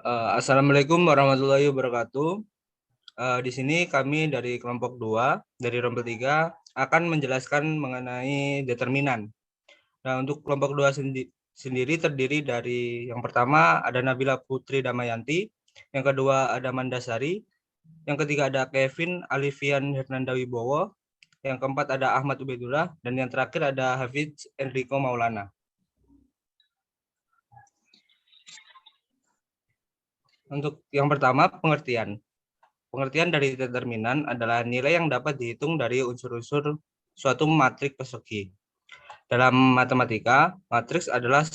Assalamualaikum warahmatullahi wabarakatuh. Di sini kami dari kelompok 2, dari rombel 3, akan menjelaskan mengenai determinan. Nah, untuk kelompok 2 sendiri terdiri dari yang pertama ada Nabila Putri Damayanti, yang kedua ada Mandasari, yang ketiga ada Kevin Alifian Hernanda Wibowo, yang keempat ada Ahmad Ubaidullah, dan yang terakhir ada Hafiz Enrico Maulana. Untuk yang pertama, pengertian. Pengertian dari determinan adalah nilai yang dapat dihitung dari unsur-unsur suatu matriks persegi. Dalam matematika, matriks adalah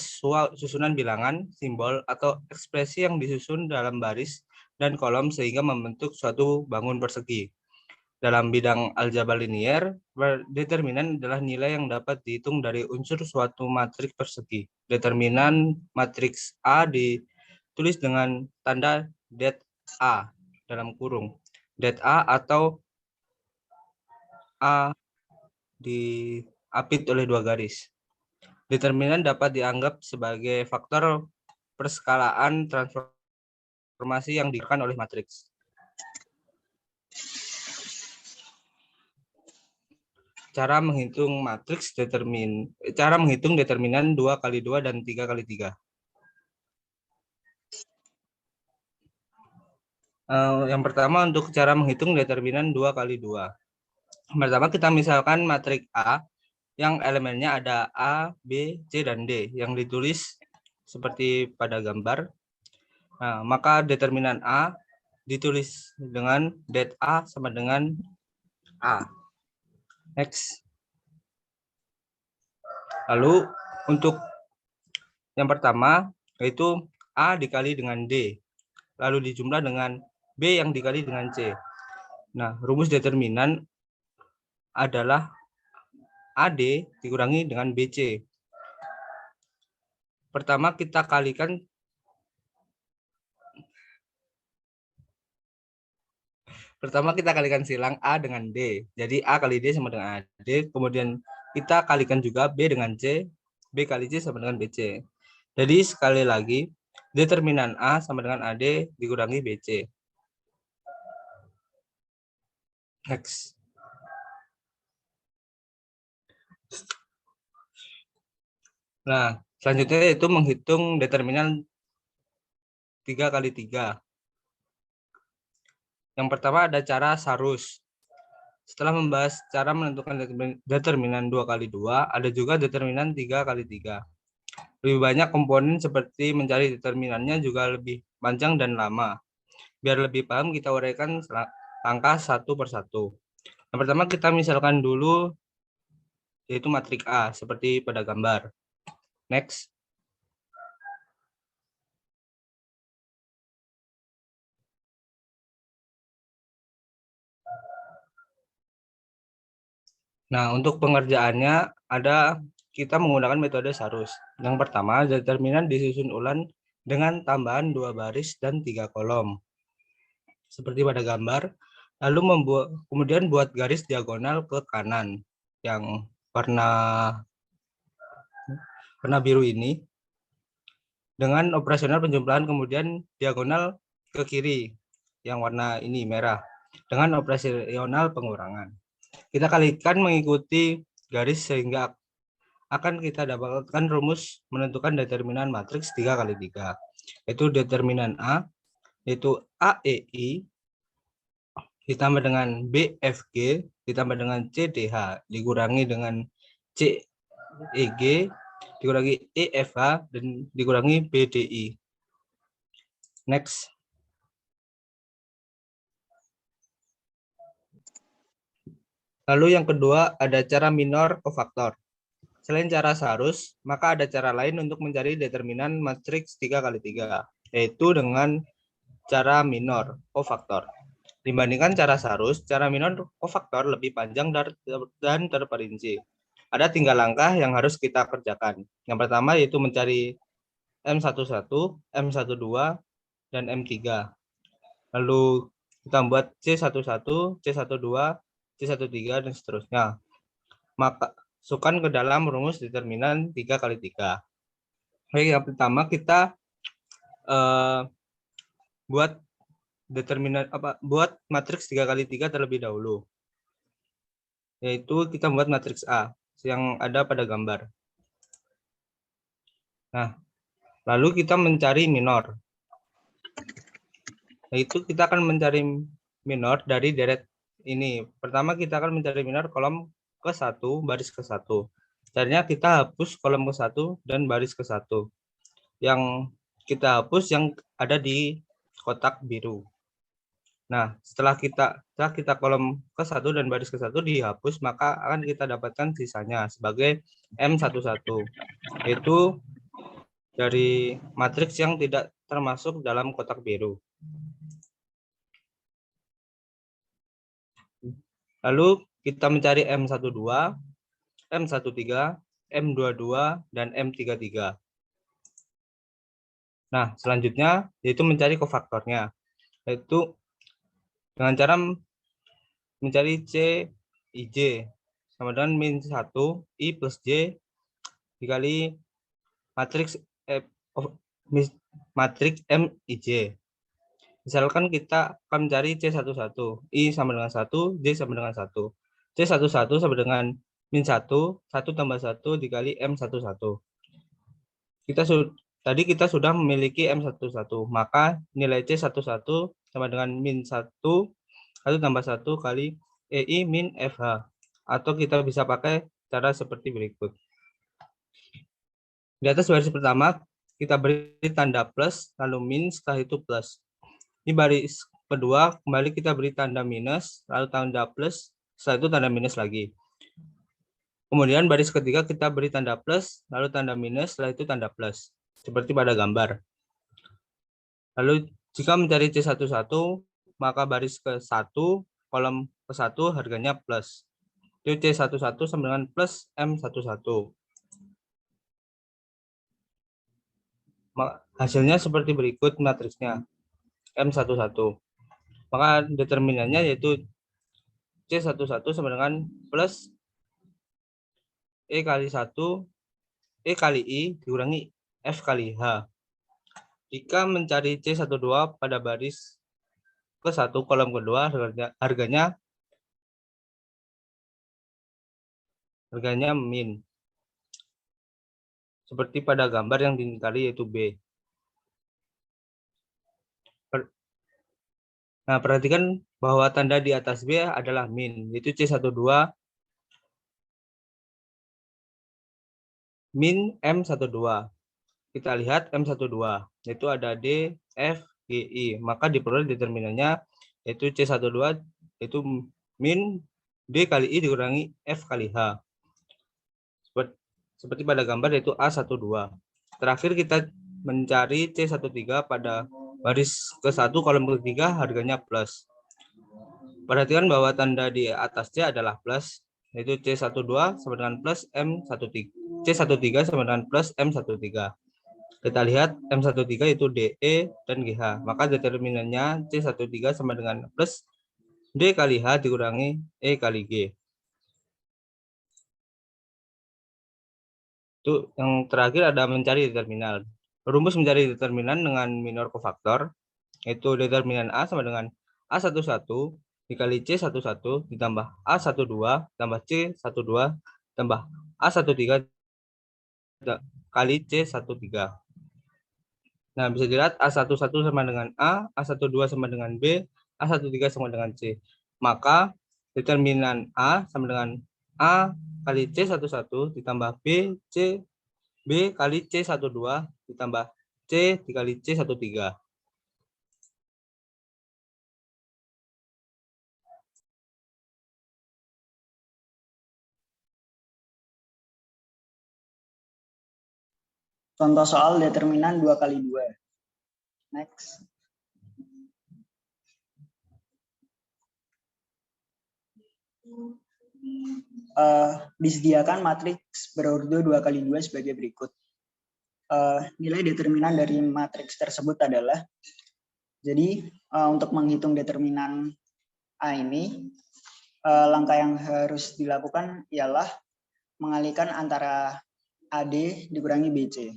susunan bilangan, simbol, atau ekspresi yang disusun dalam baris dan kolom sehingga membentuk suatu bangun persegi. Dalam bidang aljabar linier, determinan adalah nilai yang dapat dihitung dari unsur suatu matriks persegi. Determinan matriks A ditulis dengan tanda det A dalam kurung. Det A atau A diapit oleh dua garis. Determinan dapat dianggap sebagai faktor perskalaan transformasi yang diberikan oleh matriks. Cara menghitung matriks cara menghitung determinan 2 kali 2 dan 3 kali 3. Yang pertama untuk cara menghitung determinan 2 kali 2. Pertama kita misalkan matriks A yang elemennya ada A, B, C, dan D yang ditulis seperti pada gambar. Nah, maka determinan A ditulis dengan det A sama dengan A. Next. Lalu untuk yang pertama yaitu A dikali dengan D, lalu dijumlah dengan B yang dikali dengan C. Nah, rumus determinan adalah AD dikurangi dengan BC. Pertama kita kalikan silang A dengan D. Jadi A kali D sama dengan AD. Kemudian kita kalikan juga B dengan C. B kali C sama dengan BC. Jadi sekali lagi, determinan A sama dengan AD dikurangi BC. Next. Nah, selanjutnya itu menghitung determinan 3 kali 3. Yang pertama ada cara Sarus. Setelah membahas cara menentukan determinan 2 kali 2, ada juga determinan 3 kali 3. Lebih banyak komponen seperti mencari determinannya juga lebih panjang dan lama. Biar lebih paham, kita uraikan langkah satu persatu. Yang pertama kita misalkan dulu yaitu matriks A seperti pada gambar. Next. Nah, untuk pengerjaannya kita menggunakan metode Sarus. Yang pertama, determinan disusun ulang dengan tambahan 2 baris dan 3 kolom. Seperti pada gambar. Lalu kemudian buat garis diagonal ke kanan yang warna biru ini. Dengan operasional penjumlahan kemudian diagonal ke kiri yang warna ini merah dengan operasional pengurangan. Kita kalikan mengikuti garis sehingga akan kita dapatkan rumus menentukan determinan matriks 3 kali 3. Yaitu determinan A, yaitu AEI, ditambah dengan BFG, ditambah dengan CDH, dikurangi dengan CEG, dikurangi EFH, dan dikurangi BDI. Next. Lalu yang kedua ada cara minor kofaktor. Selain cara Sarus, maka ada cara lain untuk mencari determinan matriks 3 kali 3, yaitu dengan cara minor kofaktor. Dibandingkan cara Sarus, cara minor kofaktor lebih panjang dan terperinci. Ada 3 langkah yang harus kita kerjakan. Yang pertama yaitu mencari M11, M12, dan M3. Lalu kita membuat C11, C12, C13, dan seterusnya. Masukkan ke dalam rumus determinan 3 kali 3. Baik, yang pertama kita buat determinan buat matriks 3x3 terlebih dahulu. Yaitu kita buat matriks A yang ada pada gambar. Nah, lalu kita mencari minor. Yaitu kita akan mencari minor dari deret ini. Pertama kita akan mencari minor kolom ke-1 baris ke-1. Caranya kita hapus kolom ke-1 dan baris ke-1. Yang kita hapus yang ada di kotak biru. Nah, setelah kita kolom ke-1 dan baris ke-1 dihapus, maka akan kita dapatkan sisanya sebagai M11, yaitu dari matriks yang tidak termasuk dalam kotak biru. Lalu kita mencari M12, M13, M22, dan M33. Nah, selanjutnya yaitu mencari kofaktornya, yaitu dengan cara mencari C, IJ sama dengan -1 I plus J dikali matriks MIJ. Misalkan kita akan mencari C11, I sama dengan 1, J sama dengan 1. C11 sama dengan -1, 1 tambah 1 dikali M11. Tadi kita sudah memiliki M11, maka nilai C11 sama dengan -1, 1 tambah 1 kali EI min FH. Atau kita bisa pakai cara seperti berikut. Di atas baris pertama, kita beri tanda plus, lalu min, setelah itu plus. Di baris kedua, kembali kita beri tanda minus, lalu tanda plus, setelah itu tanda minus lagi. Kemudian baris ketiga kita beri tanda plus, lalu tanda minus, setelah itu tanda plus. Seperti pada gambar. Lalu jika mencari C11, maka baris ke-1, kolom ke-1 harganya plus. Itu C11 sama dengan plus M11. Hasilnya seperti berikut matriksnya. M11. Maka determinannya yaitu C11 sama dengan plus E kali 1, E kali I dikurangi F kali H. Jika mencari C12 pada baris ke-1 kolom kedua, harganya min. Seperti pada gambar yang dikali yaitu B. Nah, perhatikan bahwa tanda di atas B adalah min, yaitu C12 min M12. Kita lihat M12, yaitu ada D, F, G, I. Maka diperoleh determinannya yaitu C12 yaitu min D kali I dikurangi F kali H. Seperti pada gambar yaitu A12. Terakhir kita mencari C13 pada baris ke-1 kolom ketiga harganya plus. Perhatikan bahwa tanda di atas C adalah plus, yaitu C12 sama dengan plus M13. C13 sama dengan plus M13. Kita lihat M13 itu DE dan GH. Maka determinannya C13 sama dengan plus D kali H dikurangi E kali G. Itu yang terakhir ada mencari determinan. Rumus mencari determinan dengan minor kofaktor, yaitu determinan A sama dengan A11 dikali C11 ditambah A12 tambah C12 tambah A13 kali C13. Nah, bisa dilihat A11 sama dengan A, A12 sama dengan B, A13 sama dengan C. Maka determinan A sama dengan A kali C11 ditambah B, C, B kali C12 ditambah C dikali C13. Contoh soal determinan 2 kali 2. Next. Disediakan matriks berordo 2 kali 2 sebagai berikut. Nilai determinan dari matriks tersebut adalah, jadi untuk menghitung determinan A ini, langkah yang harus dilakukan ialah mengalihkan antara AD dikurangi BC.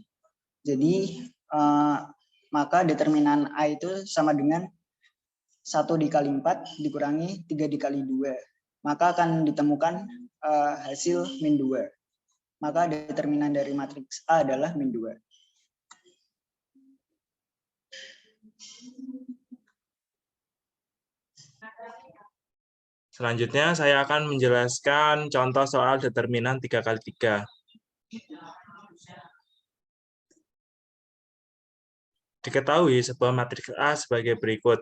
Jadi maka determinan A itu sama dengan 1 dikali 4 dikurangi 3 dikali 2. Maka akan ditemukan hasil min 2. Maka determinan dari matriks A adalah min 2. Selanjutnya saya akan menjelaskan contoh soal determinan 3 kali 3. Diketahui sebuah matriks A sebagai berikut.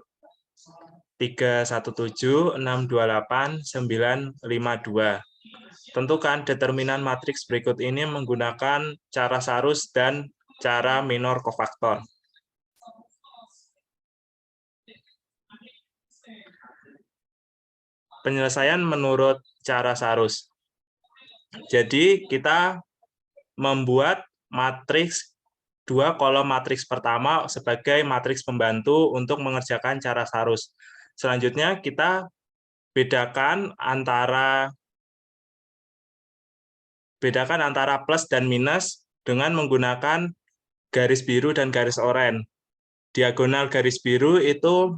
317, 628, 952. Tentukan determinan matriks berikut ini menggunakan cara Sarus dan cara minor kofaktor. Penyelesaian menurut cara Sarus. Jadi kita membuat matriks 2 kolom matriks pertama sebagai matriks pembantu untuk mengerjakan cara Sarus. Selanjutnya kita bedakan antara plus dan minus dengan menggunakan garis biru dan garis oranye. Diagonal garis biru itu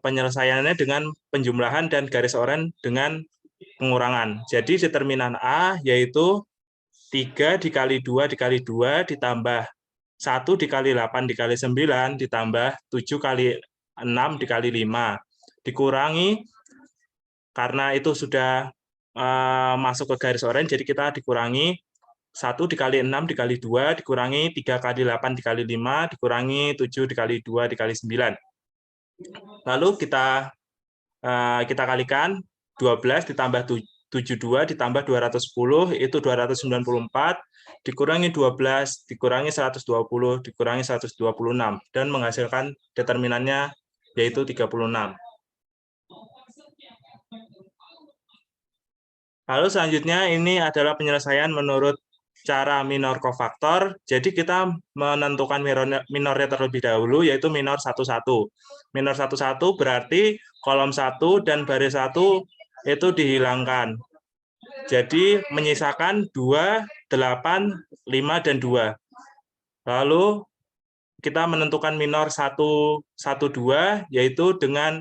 penyelesaiannya dengan penjumlahan dan garis oranye dengan pengurangan. Jadi determinan A yaitu 3 dikali 2 dikali 2 ditambah 1 dikali 8 dikali 9 ditambah 7 kali 6 dikali 5. Dikurangi, karena itu sudah masuk ke garis oranye, jadi kita dikurangi 1 dikali 6 dikali 2 dikurangi 3 kali 8 dikali 5 dikurangi 7 dikali 2 dikali 9. Lalu kita kalikan 12 ditambah 72 ditambah 210 itu 294 dikurangi 12 dikurangi 120 dikurangi 126 dan menghasilkan determinannya yaitu 36. Lalu selanjutnya ini adalah penyelesaian menurut cara minor kofaktor. Jadi kita menentukan minornya terlebih dahulu yaitu minor 11. Minor 11 berarti kolom 1 dan baris 1 itu dihilangkan. Jadi menyisakan 2, 8, 5, dan 2. Lalu kita menentukan minor 1, 1, 2, yaitu dengan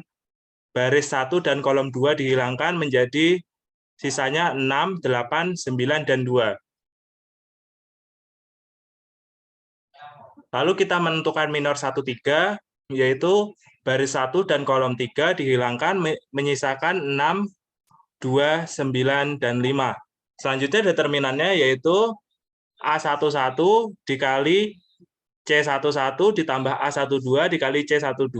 baris 1 dan kolom 2 dihilangkan menjadi sisanya 6, 8, 9, dan 2. Lalu kita menentukan minor 1, 3, yaitu baris 1 dan kolom 3 dihilangkan menyisakan 6, 2, 9, dan 5. Selanjutnya determinannya yaitu A11 dikali C11 ditambah A12 dikali C12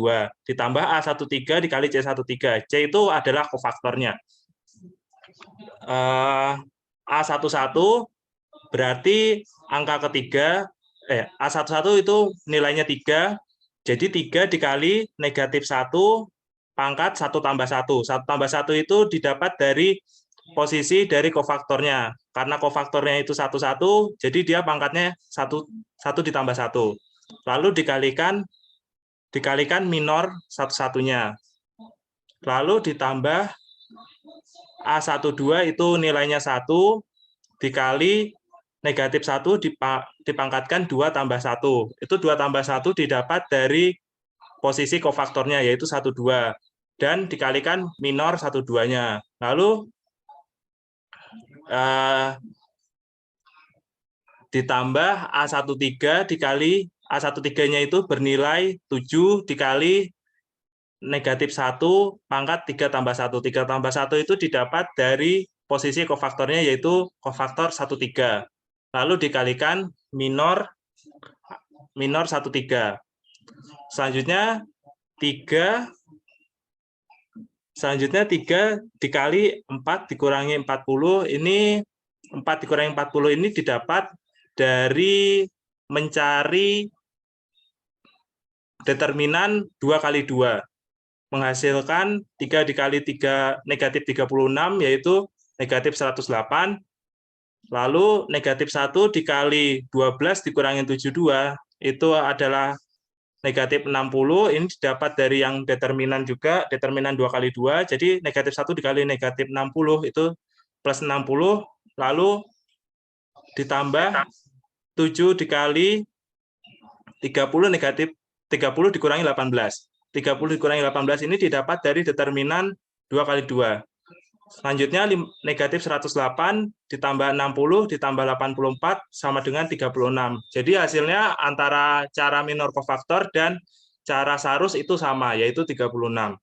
ditambah A13 dikali C13. C itu adalah kofaktornya. A11 berarti angka ketiga, A11 itu nilainya 3, jadi 3 dikali negatif 1 pangkat 1 tambah 1. 1 tambah 1 itu didapat dari posisi dari kofaktornya. Karena kofaktornya itu 1, 1, jadi dia pangkatnya 1 ditambah 1. Lalu dikalikan minor 1-1-nya. Lalu ditambah A12 itu nilainya 1 dikali negatif 1 dipangkatkan 2 tambah 1. Itu 2 tambah 1 didapat dari posisi kofaktornya yaitu 1, 2 dan dikalikan minor 1, 2-nya. Lalu ditambah A13 dikali A13-nya itu bernilai 7 dikali negatif 1 pangkat 3 tambah 1. 3 tambah 1 itu didapat dari posisi kofaktornya yaitu kofaktor 1, 3. Lalu dikalikan minor 1, 3. Selanjutnya 3 dikali 4 dikurangi 40, ini 4 dikurangi 40 ini didapat dari mencari determinan 2 kali 2, menghasilkan 3 dikali 3 negatif 36 yaitu negatif 108, lalu negatif 1 dikali 12 dikurangi 72 itu adalah negatif 60, ini didapat dari yang determinan juga, determinan 2 kali 2, jadi negatif 1 dikali negatif 60 itu plus 60, lalu ditambah 7 dikali 30 negatif 30 dikurangi 18. 30 dikurangi 18 ini didapat dari determinan 2 kali 2. Selanjutnya negatif 108 ditambah 60 ditambah 84 sama dengan 36. Jadi hasilnya antara cara minor kofaktor dan cara Sarus itu sama, yaitu 36.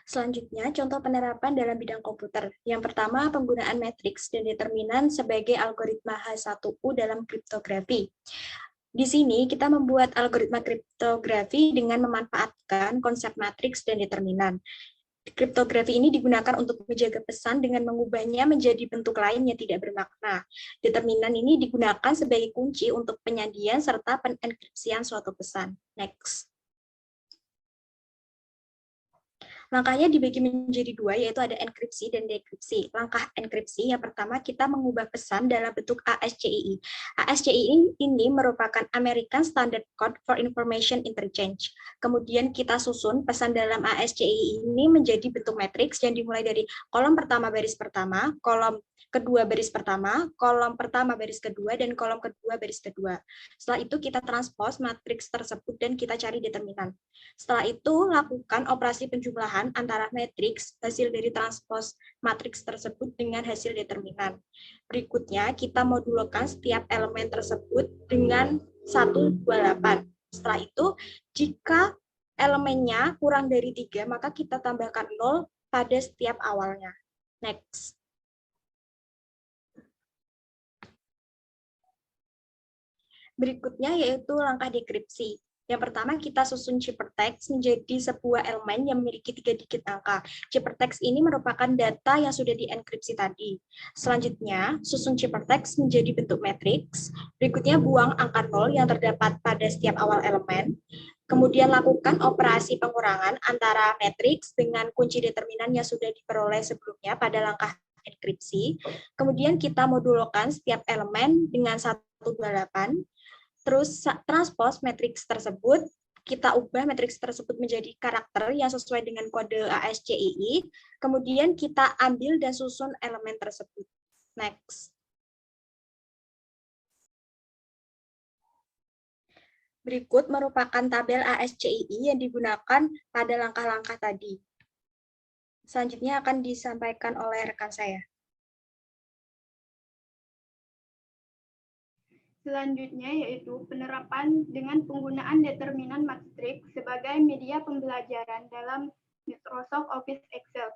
Selanjutnya, contoh penerapan dalam bidang komputer. Yang pertama, penggunaan matriks dan determinan sebagai algoritma H1U dalam kriptografi. Di sini kita membuat algoritma kriptografi dengan memanfaatkan konsep matriks dan determinan. Kriptografi ini digunakan untuk menjaga pesan dengan mengubahnya menjadi bentuk lain yang tidak bermakna. Determinan ini digunakan sebagai kunci untuk penyandian serta penenkripsian suatu pesan. Next. Langkahnya dibagi menjadi dua, yaitu ada enkripsi dan dekripsi. Langkah enkripsi, yang pertama kita mengubah pesan dalam bentuk ASCII. ASCII ini merupakan American Standard Code for Information Interchange. Kemudian kita susun pesan dalam ASCII ini menjadi bentuk matriks yang dimulai dari kolom pertama baris pertama, kolom kedua baris pertama, kolom pertama baris kedua, dan kolom kedua baris kedua. Setelah itu kita transpose matriks tersebut dan kita cari determinan. Setelah itu lakukan operasi penjumlahan antara matriks hasil dari transpose matriks tersebut dengan hasil determinan. Berikutnya kita modulkan setiap elemen tersebut dengan 128. Setelah itu jika elemennya kurang dari 3 maka kita tambahkan 0 pada setiap awalnya. Next. Berikutnya yaitu langkah dekripsi. Yang pertama kita susun ciphertext menjadi sebuah elemen yang memiliki 3 digit angka. Ciphertext ini merupakan data yang sudah dienkripsi tadi. Selanjutnya susun ciphertext menjadi bentuk matriks. Berikutnya buang angka 0 yang terdapat pada setiap awal elemen. Kemudian lakukan operasi pengurangan antara matriks dengan kunci determinan yang sudah diperoleh sebelumnya pada langkah enkripsi. Kemudian kita modulkan setiap elemen dengan 128. Terus transpose matriks tersebut, kita ubah matriks tersebut menjadi karakter yang sesuai dengan kode ASCII, kemudian kita ambil dan susun elemen tersebut. Next. Berikut merupakan tabel ASCII yang digunakan pada langkah-langkah tadi. Selanjutnya akan disampaikan oleh rekan saya. Selanjutnya yaitu penerapan dengan penggunaan determinan matriks sebagai media pembelajaran dalam Microsoft Office Excel.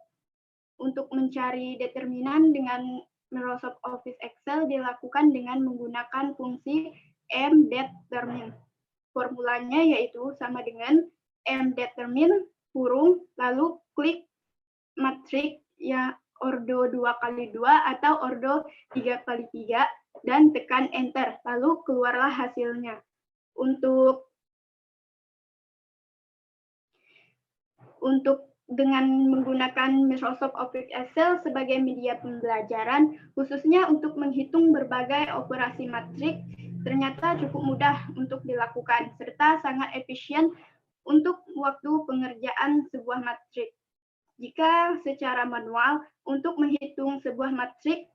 Untuk mencari determinan dengan Microsoft Office Excel dilakukan dengan menggunakan fungsi mDetermine. Formulanya yaitu sama dengan mDetermine kurung lalu klik matriks ya ordo 2x2 atau ordo 3x3 dan tekan enter, lalu keluarlah hasilnya. Untuk dengan menggunakan Microsoft Office Excel sebagai media pembelajaran, khususnya untuk menghitung berbagai operasi matriks, ternyata cukup mudah untuk dilakukan, serta sangat efisien untuk waktu pengerjaan sebuah matriks. Jika secara manual, untuk menghitung sebuah matriks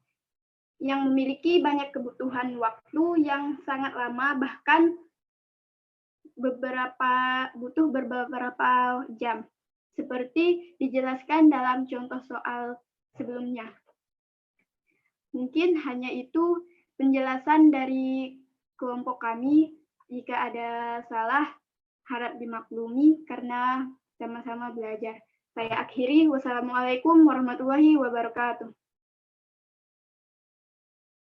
yang memiliki banyak kebutuhan waktu yang sangat lama, bahkan butuh beberapa jam, seperti dijelaskan dalam contoh soal sebelumnya. Mungkin hanya itu penjelasan dari kelompok kami. Jika ada salah, harap dimaklumi karena sama-sama belajar. Saya akhiri, wassalamualaikum warahmatullahi wabarakatuh.